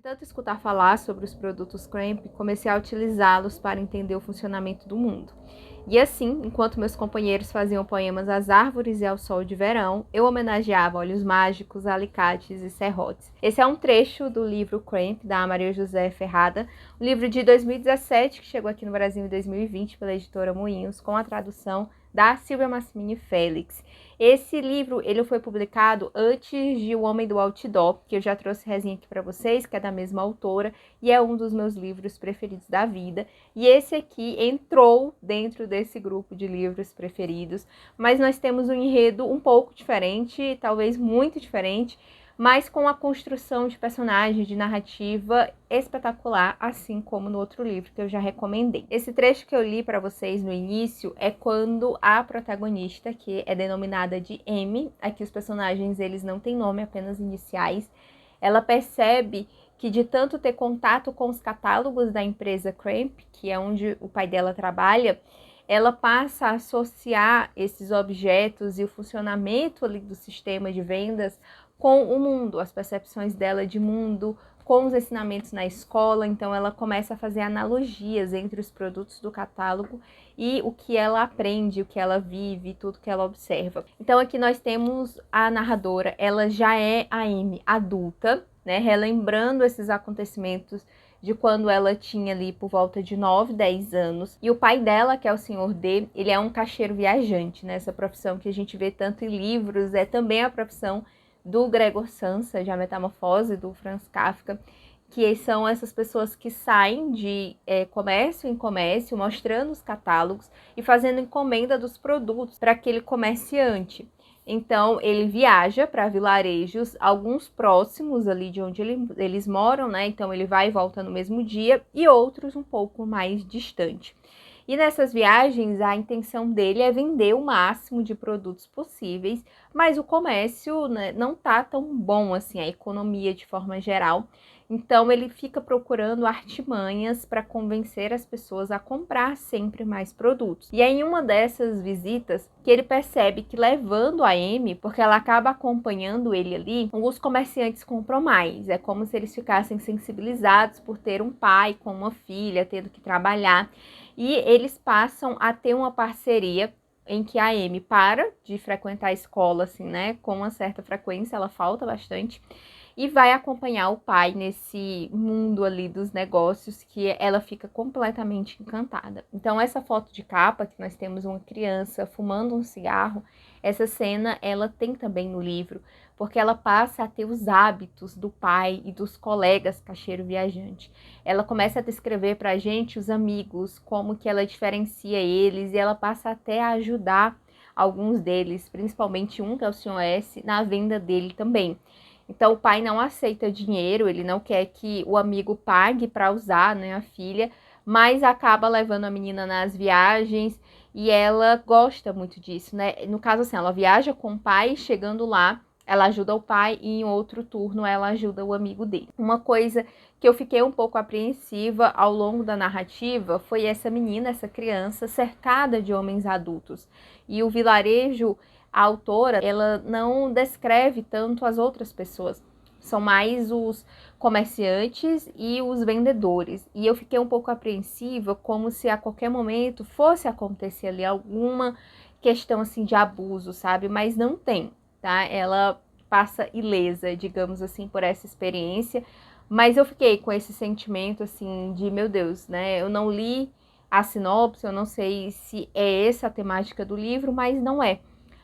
Tanto escutar falar sobre os produtos Cramp, comecei a utilizá-los para entender o funcionamento do mundo. E assim, enquanto meus companheiros faziam poemas às árvores e ao sol de verão, eu homenageava olhos mágicos, alicates e serrotes. Esse é um trecho do livro Cramp, da Maria José Ferrada, um livro de 2017 que chegou aqui no Brasil em 2020 pela editora Moinhos, com a tradução da Silvia Massimini Félix. Esse livro ele foi publicado antes de O Homem do Outdoor, que eu já trouxe resenha aqui para vocês, que é da mesma autora, e é um dos meus livros preferidos da vida. E esse aqui entrou dentro desse grupo de livros preferidos, mas nós temos um enredo um pouco diferente, talvez muito diferente, mas com a construção de personagem, de narrativa espetacular, assim como no outro livro que eu já recomendei. Esse trecho que eu li para vocês no início é quando a protagonista, que é denominada de M, aqui os personagens eles não têm nome, apenas iniciais, ela percebe que de tanto ter contato com os catálogos da empresa Cramp, que é onde o pai dela trabalha, ela passa a associar esses objetos e o funcionamento ali do sistema de vendas com o mundo, as percepções dela de mundo, com os ensinamentos na escola. Então ela começa a fazer analogias entre os produtos do catálogo e o que ela aprende, o que ela vive, tudo que ela observa. Então aqui nós temos a narradora, ela já é a Amy adulta, né, relembrando esses acontecimentos de quando ela tinha ali por volta de 9, 10 anos. E o pai dela, que é o Sr. D, ele é um caixeiro viajante, né? Essa profissão que a gente vê tanto em livros, é também a profissão do Gregor Samsa, de A Metamorfose, do Franz Kafka, que são essas pessoas que saem de comércio em comércio, mostrando os catálogos e fazendo encomenda dos produtos para aquele comerciante. Então, ele viaja para vilarejos, alguns próximos ali de onde eles moram, né? Então, ele vai e volta no mesmo dia, e outros um pouco mais distante. E nessas viagens, a intenção dele é vender o máximo de produtos possíveis, mas o comércio, né, não tá tão bom assim, a economia de forma geral. Então ele fica procurando artimanhas para convencer as pessoas a comprar sempre mais produtos. E é em uma dessas visitas que ele percebe que levando a Amy, porque ela acaba acompanhando ele ali, os comerciantes compram mais. É como se eles ficassem sensibilizados por ter um pai com uma filha, tendo que trabalhar. E eles passam a ter uma parceria em que a Amy para de frequentar a escola, assim, né, com uma certa frequência, ela falta bastante, e vai acompanhar o pai nesse mundo ali dos negócios, que ela fica completamente encantada. Então essa foto de capa, que nós temos uma criança fumando um cigarro, essa cena ela tem também no livro, porque ela passa a ter os hábitos do pai e dos colegas caixeiro viajante. Ela começa a descrever pra gente os amigos, como que ela diferencia eles, e ela passa até a ajudar alguns deles, principalmente um que é o Sr. S, na venda dele também. Então o pai não aceita dinheiro, ele não quer que o amigo pague para usar, né, a filha, mas acaba levando a menina nas viagens e ela gosta muito disso, né? No caso assim, ela viaja com o pai, chegando lá, ela ajuda o pai e em outro turno ela ajuda o amigo dele. Uma coisa que eu fiquei um pouco apreensiva ao longo da narrativa foi essa menina, essa criança cercada de homens adultos. E o vilarejo, a autora, ela não descreve tanto as outras pessoas. São mais os comerciantes e os vendedores. E eu fiquei um pouco apreensiva, como se a qualquer momento fosse acontecer ali alguma questão assim de abuso, sabe? Mas não tem, tá? Ela passa ilesa, digamos assim, por essa experiência. Mas eu fiquei com esse sentimento assim de, meu Deus, né? Eu não li a sinopse, eu não sei se é essa a temática do livro, mas não é.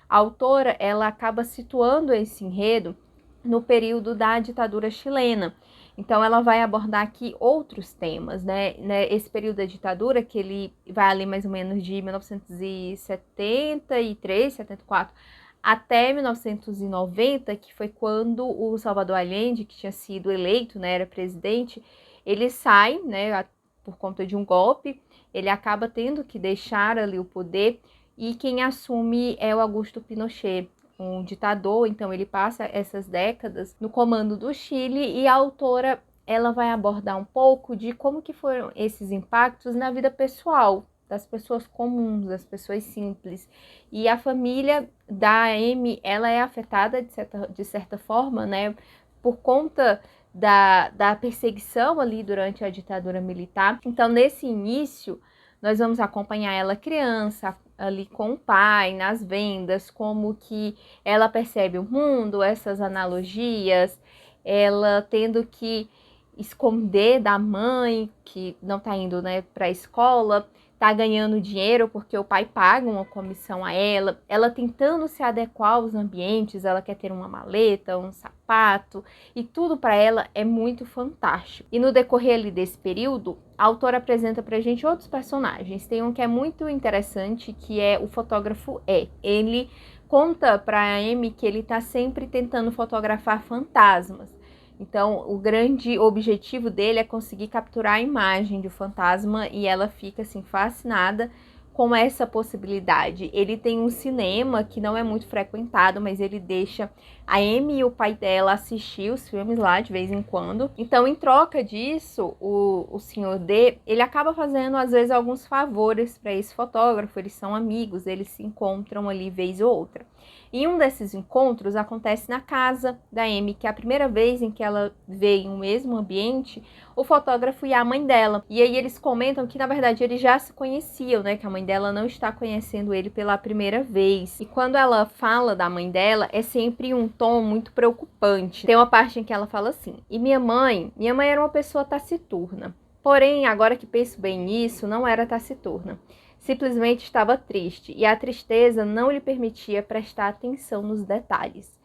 A autora, ela acaba situando esse enredo no período da ditadura chilena. Então, ela vai abordar aqui outros temas, né? Esse período da ditadura, que ele vai ali mais ou menos de 1973, 74, até 1990, que foi quando o Salvador Allende, que tinha sido eleito, né, era presidente, ele sai, né, por conta de um golpe, ele acaba tendo que deixar ali o poder, e quem assume é o Augusto Pinochet, um ditador. Então ele passa essas décadas no comando do Chile, e a autora ela vai abordar um pouco de como que foram esses impactos na vida pessoal das pessoas comuns, das pessoas simples. E a família da Amy, ela é afetada de certa forma, né, por conta da perseguição ali durante a ditadura militar. Então, nesse início, nós vamos acompanhar ela criança, ali com o pai, nas vendas, como que ela percebe o mundo, essas analogias, ela tendo que esconder da mãe, que não tá indo, né, para a escola, tá ganhando dinheiro porque o pai paga uma comissão a ela, ela tentando se adequar aos ambientes, ela quer ter uma maleta, um sapato, e tudo para ela é muito fantástico. E no decorrer ali desse período, a autora apresenta pra gente outros personagens. Tem um que é muito interessante, que é o fotógrafo E. Ele conta pra Amy que ele tá sempre tentando fotografar fantasmas. Então, o grande objetivo dele é conseguir capturar a imagem de um fantasma e ela fica assim fascinada com essa possibilidade. Ele tem um cinema que não é muito frequentado, mas ele deixa a Amy e o pai dela assistir os filmes lá de vez em quando. Então, em troca disso, o senhor D, ele acaba fazendo às vezes alguns favores para esse fotógrafo. Eles são amigos, eles se encontram ali vez ou outra. E um desses encontros acontece na casa da Amy, que é a primeira vez em que ela vê em um mesmo ambiente o fotógrafo e a mãe dela. E aí eles comentam que, na verdade, eles já se conheciam, né? Que a mãe dela não está conhecendo ele pela primeira vez. E quando ela fala da mãe dela, é sempre um tom muito preocupante. Tem uma parte em que ela fala assim: e minha mãe era uma pessoa taciturna. Porém, agora que penso bem nisso, não era taciturna. Simplesmente estava triste, e a tristeza não lhe permitia prestar atenção nos detalhes.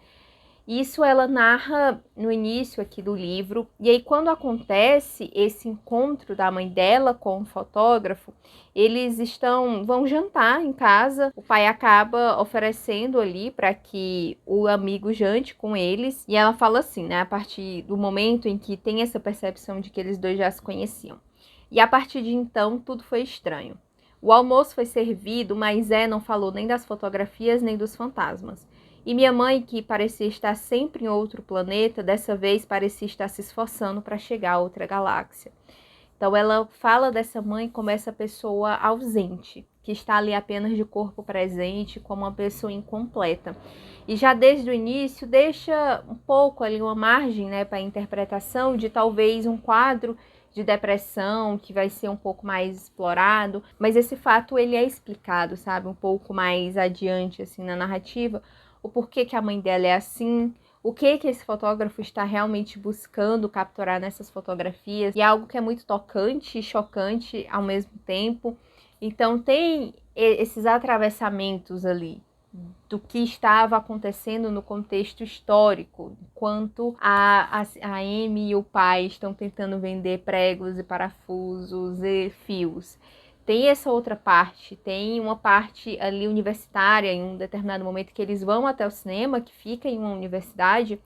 Isso ela narra no início aqui do livro, e aí quando acontece esse encontro da mãe dela com o fotógrafo, eles vão jantar em casa, o pai acaba oferecendo ali para que o amigo jante com eles, e ela fala assim, né, a partir do momento em que tem essa percepção de que eles dois já se conheciam. E a partir de então, tudo foi estranho. O almoço foi servido, mas Zé não falou nem das fotografias nem dos fantasmas. E minha mãe, que parecia estar sempre em outro planeta, dessa vez parecia estar se esforçando para chegar a outra galáxia. Então ela fala dessa mãe como essa pessoa ausente, que está ali apenas de corpo presente, como uma pessoa incompleta. E já desde o início deixa um pouco ali uma margem, né, para a interpretação de talvez um quadro de depressão que vai ser um pouco mais explorado, mas esse fato ele é explicado, sabe, um pouco mais adiante assim na narrativa, o porquê que a mãe dela é assim, o que esse fotógrafo está realmente buscando capturar nessas fotografias, e é algo que é muito tocante e chocante ao mesmo tempo. Então tem esses atravessamentos ali do que estava acontecendo no contexto histórico, enquanto a Amy e o pai estão tentando vender pregos e parafusos e fios. Tem essa outra parte, tem uma parte ali universitária, em um determinado momento que eles vão até o cinema, que fica em uma universidade,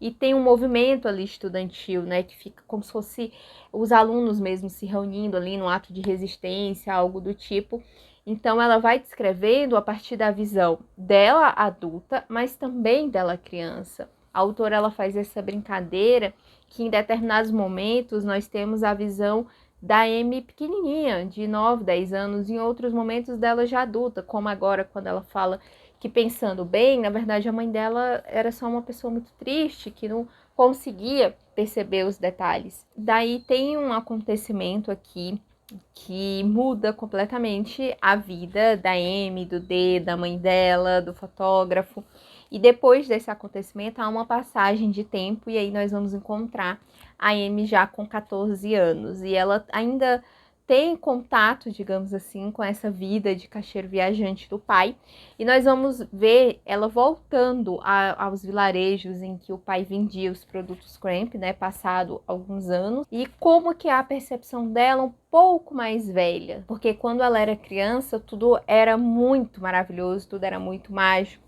e tem um movimento ali estudantil, né, que fica como se fosse os alunos mesmo se reunindo ali num ato de resistência, algo do tipo. Então ela vai descrevendo a partir da visão dela adulta, mas também dela criança. A autora ela faz essa brincadeira que em determinados momentos nós temos a visão da Amy pequenininha, de 9, 10 anos, em outros momentos dela já adulta, como agora quando ela fala que, pensando bem, na verdade a mãe dela era só uma pessoa muito triste, que não conseguia perceber os detalhes. Daí tem um acontecimento aqui que muda completamente a vida da Amy, do D, da mãe dela, do fotógrafo. E depois desse acontecimento há uma passagem de tempo, e aí nós vamos encontrar a Amy já com 14 anos. E ela ainda tem contato, digamos assim, com essa vida de caixeiro viajante do pai. E nós vamos ver ela voltando aos vilarejos em que o pai vendia os produtos Cramp, né, passado alguns anos. E como que é a percepção dela um pouco mais velha. Porque quando ela era criança, tudo era muito maravilhoso, tudo era muito mágico.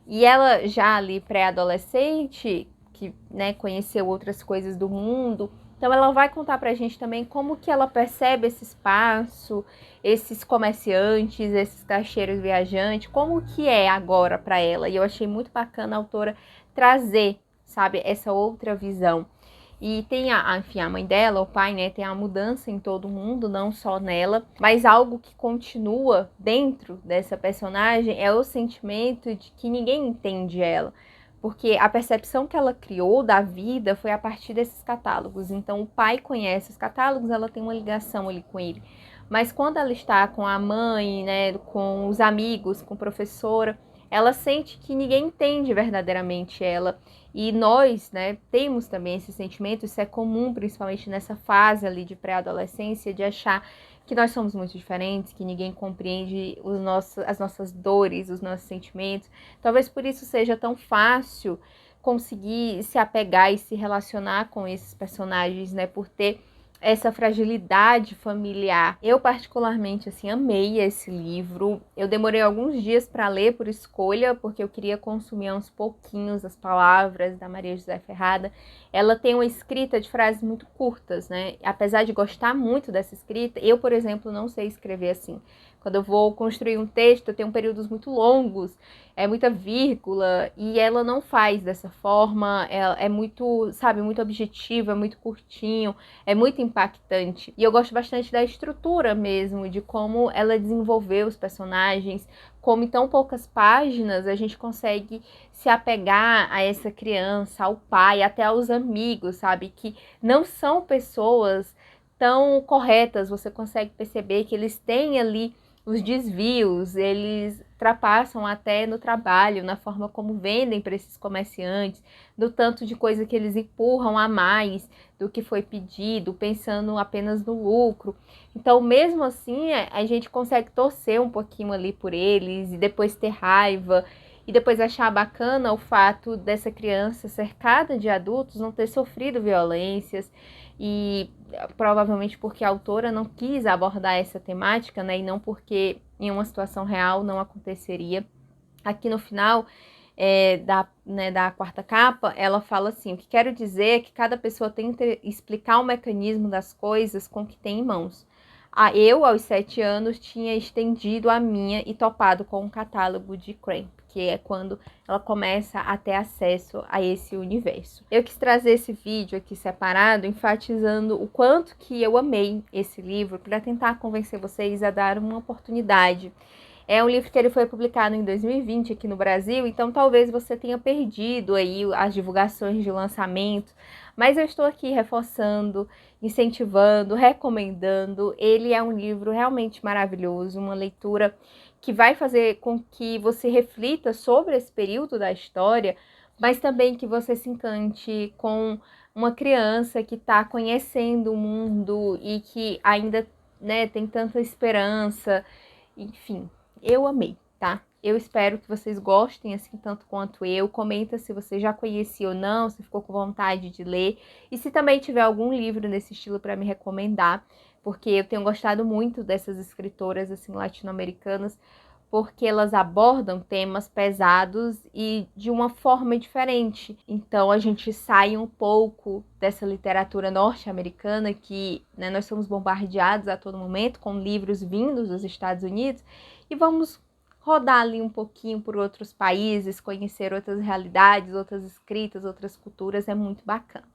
E ela já ali pré-adolescente, que, né, conheceu outras coisas do mundo, então ela vai contar pra gente também como que ela percebe esse espaço, esses comerciantes, esses caixeiros viajantes, como que é agora para ela. E eu achei muito bacana a autora trazer, sabe, essa outra visão. E tem enfim, a mãe dela, o pai, né, tem a mudança em todo mundo, não só nela, mas algo que continua dentro dessa personagem é o sentimento de que ninguém entende ela. porque a percepção que ela criou da vida foi a partir desses catálogos. Então, o pai conhece os catálogos, ela tem uma ligação ali com ele. Mas quando ela está com a mãe, né, com os amigos, com a professora, ela sente que ninguém entende verdadeiramente ela. E nós, né, temos também esse sentimento, isso é comum, principalmente nessa fase ali de pré-adolescência, de achar que nós somos muito diferentes, que ninguém compreende as nossas dores, os nossos sentimentos. Talvez por isso seja tão fácil conseguir se apegar e se relacionar com esses personagens, né, por ter essa fragilidade familiar. Eu particularmente assim amei esse livro. Eu demorei alguns dias para ler por escolha, porque eu queria consumir uns pouquinhos as palavras da Maria José Ferrada. Ela tem uma escrita de frases muito curtas, né? Apesar de gostar muito dessa escrita, eu, por exemplo, não sei escrever assim. Quando eu vou construir um texto, eu tenho períodos muito longos, é muita vírgula, e ela não faz dessa forma, é muito, sabe, muito objetivo, é muito curtinho, é muito impactante. E eu gosto bastante da estrutura mesmo, de como ela desenvolveu os personagens, como em tão poucas páginas a gente consegue se apegar a essa criança, ao pai, até aos amigos, sabe, que não são pessoas tão corretas, você consegue perceber que eles têm ali os desvios, eles ultrapassam até no trabalho, na forma como vendem para esses comerciantes, do tanto de coisa que eles empurram a mais do que foi pedido, pensando apenas no lucro. Então, mesmo assim, a gente consegue torcer um pouquinho ali por eles e depois ter raiva e depois achar bacana o fato dessa criança cercada de adultos não ter sofrido violências e provavelmente porque a autora não quis abordar essa temática, né, e não porque em uma situação real não aconteceria. Aqui no final da quarta capa, ela fala assim: o que quero dizer é que cada pessoa tenta explicar o mecanismo das coisas com o que tem em mãos. Eu, aos 7 anos, tinha estendido a minha e topado com um catálogo de Cramp, que é quando ela começa a ter acesso a esse universo. Eu quis trazer esse vídeo aqui separado, enfatizando o quanto que eu amei esse livro, para tentar convencer vocês a dar uma oportunidade. É um livro que ele foi publicado em 2020 aqui no Brasil, então talvez você tenha perdido aí as divulgações de lançamento, mas eu estou aqui reforçando, incentivando, recomendando. Ele é um livro realmente maravilhoso, uma leitura que vai fazer com que você reflita sobre esse período da história, mas também que você se encante com uma criança que está conhecendo o mundo e que ainda, né, tem tanta esperança, enfim. Eu amei, tá? Eu espero que vocês gostem assim tanto quanto eu. Comenta se você já conhecia ou não, se ficou com vontade de ler. E se também tiver algum livro nesse estilo para me recomendar, porque eu tenho gostado muito dessas escritoras assim latino-americanas, porque elas abordam temas pesados e de uma forma diferente. Então a gente sai um pouco dessa literatura norte-americana que, né, nós somos bombardeados a todo momento com livros vindos dos Estados Unidos e vamos rodar ali um pouquinho por outros países, conhecer outras realidades, outras escritas, outras culturas, é muito bacana.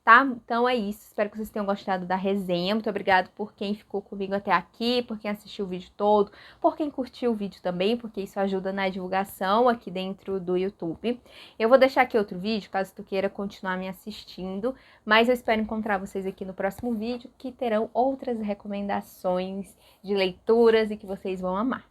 Tá? Então é isso, espero que vocês tenham gostado da resenha, muito obrigada por quem ficou comigo até aqui, por quem assistiu o vídeo todo, por quem curtiu o vídeo também, porque isso ajuda na divulgação aqui dentro do YouTube. Eu vou deixar aqui outro vídeo, caso tu queira continuar me assistindo, mas eu espero encontrar vocês aqui no próximo vídeo, que terão outras recomendações de leituras e que vocês vão amar.